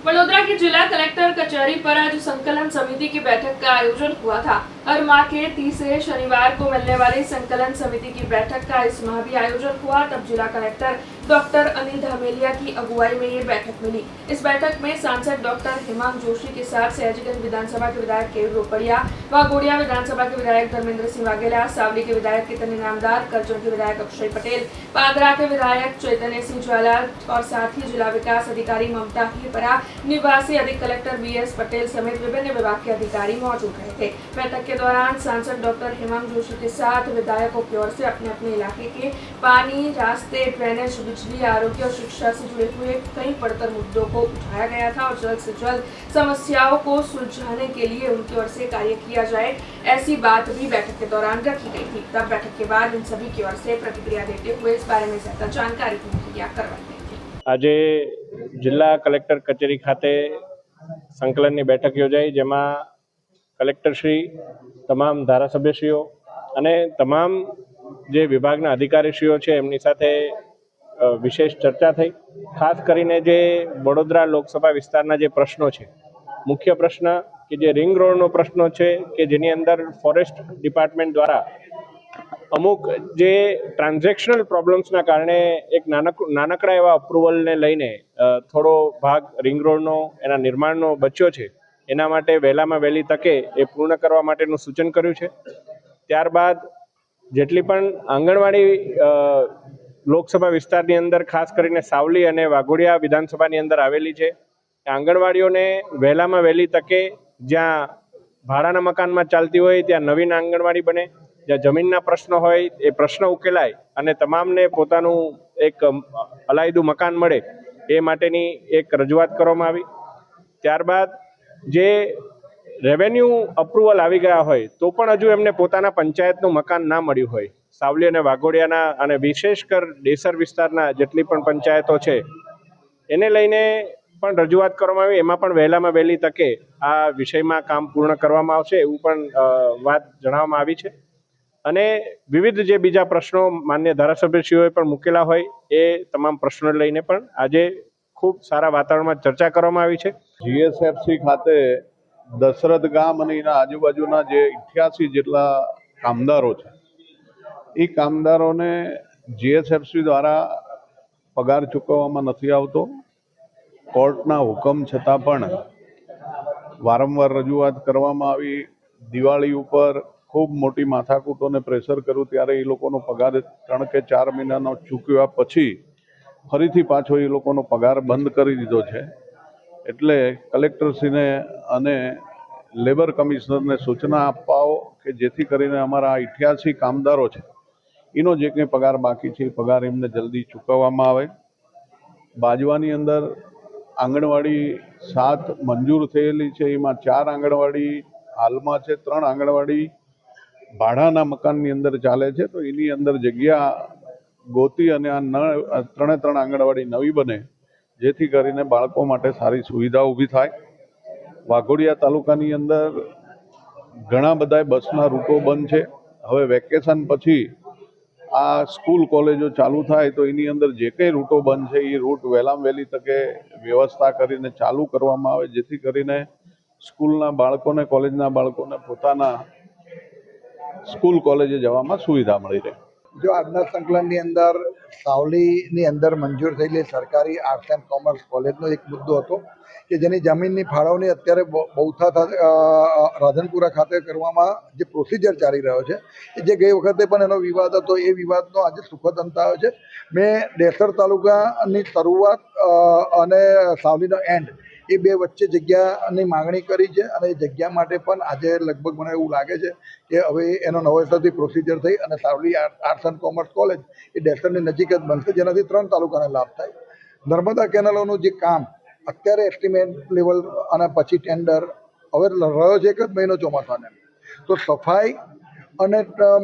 वडोदरा की जिला कलेक्टर कचहरी पर आज संकलन समिति की बैठक का आयोजन हुआ था। हर माह के तीसरे शनिवार को मिलने वाली संकलन समिति की बैठक का इस माह भी आयोजन हुआ। तब जिला कलेक्टर डॉक्टर अनिल धामेलिया की अगुवाई में ये बैठक मिली। इस बैठक में सांसद डॉक्टर हेमांग जोशी के साथ सयाजीगंज विधानसभा के विधायक केवल रोपड़िया, वाघोडिया विधानसभा के विधायक धर्मेंद्र सिंह वाघेला, सावली के विधायक कितन इनामदार, करजन के विधायक अक्षय पटेल, पादरा के विधायक चैतन्य सिंह ज्वाला और साथ ही जिला विकास अधिकारी ममता हिपरा, निवासी अधिक कलेक्टर बीएस पटेल समेत विभिन्न विभाग के अधिकारी मौजूद रहे थे। बैठक के दौरान सांसद डॉक्टर हेमांग जोशी के साथ विधायकों की ओर से अपने अपने इलाके के पानी, रास्ते, ड्रेनेज, बिजली, आरोग्य और शिक्षा से जुड़े हुए कई पड़तर मुद्दों को उठाया गया था और जल्द से जल्द समस्याओं को सुलझाने के लिए उनकी ओर से कार्य किया जाए, ऐसी बात भी बैठक के दौरान रखी गई थी। तब बैठक के बाद इन सभी की ओर से प्रतिक्रिया देते हुए इस बारे में ज्यादा जानकारी मुहैया करवाई गई थी। આજે જિલ્લા કલેક્ટર કચેરી ખાતે સંકલનની બેઠક યોજાઈ, જેમાં કલેક્ટરશ્રી, તમામ ધારાસભ્યશ્રીઓ અને તમામ જે વિભાગના અધિકારીશ્રીઓ છે એમની સાથે વિશેષ ચર્ચા થઈ। ખાસ કરીને જે વડોદરા લોકસભા વિસ્તારના જે પ્રશ્નો છે, મુખ્ય પ્રશ્ન કે જે રિંગ રોડનો પ્રશ્નો છે કે જેની અંદર ફોરેસ્ટ ડિપાર્ટમેન્ટ દ્વારા અમુક જે ટ્રાન્ઝેક્શનલ પ્રોબ્લેમ્સના કારણે એક નાનકડા એવા અપ્રુવલને લઈને થોડો ભાગ રિંગ રોડનો એના નિર્માણનો બચ્યો છે, એના માટે વહેલામાં વહેલી તકે એ પૂર્ણ કરવા માટેનું સૂચન કર્યું છે। ત્યારબાદ જેટલી પણ આંગણવાડી લોકસભા વિસ્તારની અંદર ખાસ કરીને સાવલી અને વાઘોડિયા વિધાનસભાની અંદર આવેલી છે, આંગણવાડીઓને વહેલામાં વહેલી તકે જ્યાં ભાડાના મકાનમાં ચાલતી હોય ત્યાં નવીન આંગણવાડી બને, જ્યાં જમીનના પ્રશ્નો હોય એ પ્રશ્ન ઉકેલાય અને તમામને પોતાનું એક અલાયદું મકાન મળે એ માટેની એક રજૂઆત કરવામાં આવી। ત્યારબાદ જે રેવન્યુ અપ્રુવલ આવી ગયા હોય તો પણ હજુ એમને પોતાના પંચાયતનું મકાન ના મળ્યું હોય, સાવલી અને વાઘોડિયાના અને વિશેષકર ડેસર વિસ્તારના જેટલી પણ પંચાયતો છે એને લઈને પણ રજૂઆત કરવામાં આવી। એમાં પણ વહેલામાં વહેલી તકે આ વિષયમાં કામ પૂર્ણ કરવામાં આવશે એવું પણ વાત જણાવવામાં આવી છે। અને વિવિધ જે બીજા પ્રશ્નો માન્ય ધારાસભ્યશ્રીઓએ પણ મૂકેલા હોય એ તમામ પ્રશ્નો લઈને પણ આજે ખૂબ સારા વાતાવરણમાં ચર્ચા કરવામાં આવી છે। જીએસએફસી ખાતે દશરથ ગામ અને એના આજુબાજુના જે 88 જેટલા કામદારો છે એ કામદારોને જીએસએફસી દ્વારા પગાર ચૂકવવામાં નથી આવતો। કોર્ટના હુકમ છતાં પણ વારંવાર રજૂઆત કરવામાં આવી। દિવાળી ઉપર ખૂબ મોટી માથાકૂટોને પ્રેશર કર્યું ત્યારે એ લોકોનો પગાર 3 કે 4 મહિનાનો ચૂકવ્યા પછી ફરીથી પાછો એ લોકોનો પગાર બંધ કરી દીધો છે। એટલે કલેક્ટરશ્રીને અને લેબર કમિશનરને સૂચના અપાવો કે જેથી કરીને અમારા 88 કામદારો છે એનો જે કંઈ પગાર બાકી છે એ પગાર એમને જલ્દી ચૂકવવામાં આવે। બાજવાની અંદર આંગણવાડી 7 મંજૂર થયેલી છે, એમાં 4 આંગણવાડી હાલમાં છે, 3 આંગણવાડી ભાડાના મકાનની અંદર ચાલે છે, તો એની અંદર જગ્યા ગોતી અને આ 3 આંગણવાડી નવી બને જેથી કરીને બાળકો માટે સારી સુવિધા ઊભી થાય। વાઘોડિયા તાલુકાની અંદર ઘણા બધા બસના રૂટો બંધ છે। હવે વેકેશન પછી આ સ્કૂલ કોલેજો ચાલુ થાય તો એની અંદર જે કંઈ રૂટો બંધ છે એ રૂટ વહેલામાં વહેલી તકે વ્યવસ્થા કરીને ચાલુ કરવામાં આવે જેથી કરીને સ્કૂલના બાળકોને, કોલેજના બાળકોને પોતાના સ્કૂલ કોલેજે જવામાં સુવિધા મળી રહે। જો આજના સંકલનની અંદર સાવલીની અંદર મંજૂર થયેલી સરકારી આર્ટ્સ એન્ડ કોમર્સ કોલેજનો એક મુદ્દો હતો કે જેની જમીનની ફાળવણી અત્યારે બહુથા રાધનપુરા ખાતે કરવામાં જે પ્રોસિજર ચાલી રહ્યો છે એ જે ગઈ વખતે પણ એનો વિવાદ હતો એ વિવાદનો આજે સુખદ અંત આવ્યો છે। મેં ડેસર તાલુકાની શરૂઆત અને સાવલીનો એન્ડ એ બે વચ્ચે જગ્યાની માગણી કરી છે અને એ જગ્યા માટે પણ આજે લગભગ મને એવું લાગે છે કે હવે એનો નવેસરથી પ્રોસિજર થઈ અને Savli arts and commerce college એ ડેસરની નજીક જ બનશે જેનાથી 3 તાલુકાને લાભ થાય। નર્મદા કેનાલોનું જે કામ અત્યારે એસ્ટિમેટ લેવલ અને પછી ટેન્ડર હવે રહ્યો છે 1 જ મહિનો ચોમાસાને, તો સફાઈ અને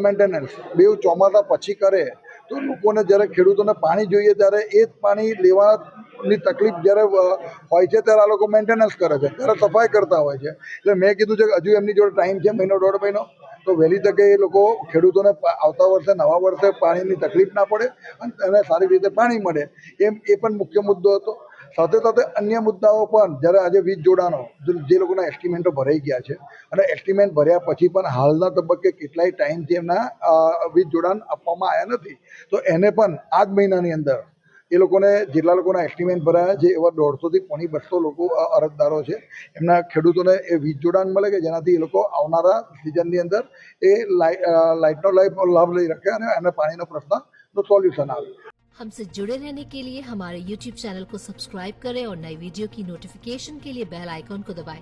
મેન્ટેનન્સ બે ચોમાસા પછી કરે તો લોકોને જ્યારે ખેડૂતોને પાણી જોઈએ ત્યારે એ જ પાણી લેવાની તકલીફ જ્યારે હોય છે ત્યારે આ લોકો મેન્ટેનન્સ કરે છે, ત્યારે સફાઈ કરતા હોય છે। એટલે મેં કીધું છે કે હજુ એમની જોડે ટાઈમ છે, 1-1.5 મહિનો, તો વહેલી તકે એ લોકો ખેડૂતોને આવતા વર્ષે નવા વર્ષે પાણીની તકલીફ ના પડે અને સારી રીતે પાણી મળે એ પણ મુખ્ય મુદ્દો હતો। સાથે સાથે અન્ય મુદ્દાઓ પણ જ્યારે આજે વીજ જોડાણો જે લોકોના એસ્ટિમેન્ટો ભરાઈ ગયા છે અને એસ્ટિમેન્ટ ભર્યા પછી પણ હાલના તબક્કે કેટલાય ટાઈમથી એમના વીજ જોડાણ આપવામાં આવ્યા નથી, તો એને પણ આ જ મહિનાની અંદર એ લોકોને જેટલા લોકોના એસ્ટિમેન્ટ ભરાયા છે એવા 150 થી 200 લોકો અરજદારો છે, એમના ખેડૂતોને એ વીજ જોડાણ મળે કે જેનાથી એ લોકો આવનારા સિઝનની અંદર એ લાઇટનો લાભ લઈ શકે અને એને પાણીનો પ્રશ્નનો સોલ્યુશન આવે। हमसे जुड़े रहने के लिए हमारे YouTube चैनल को सब्सक्राइब करें और नई वीडियो की नोटिफिकेशन के लिए बेल आइकॉन को दबाएं।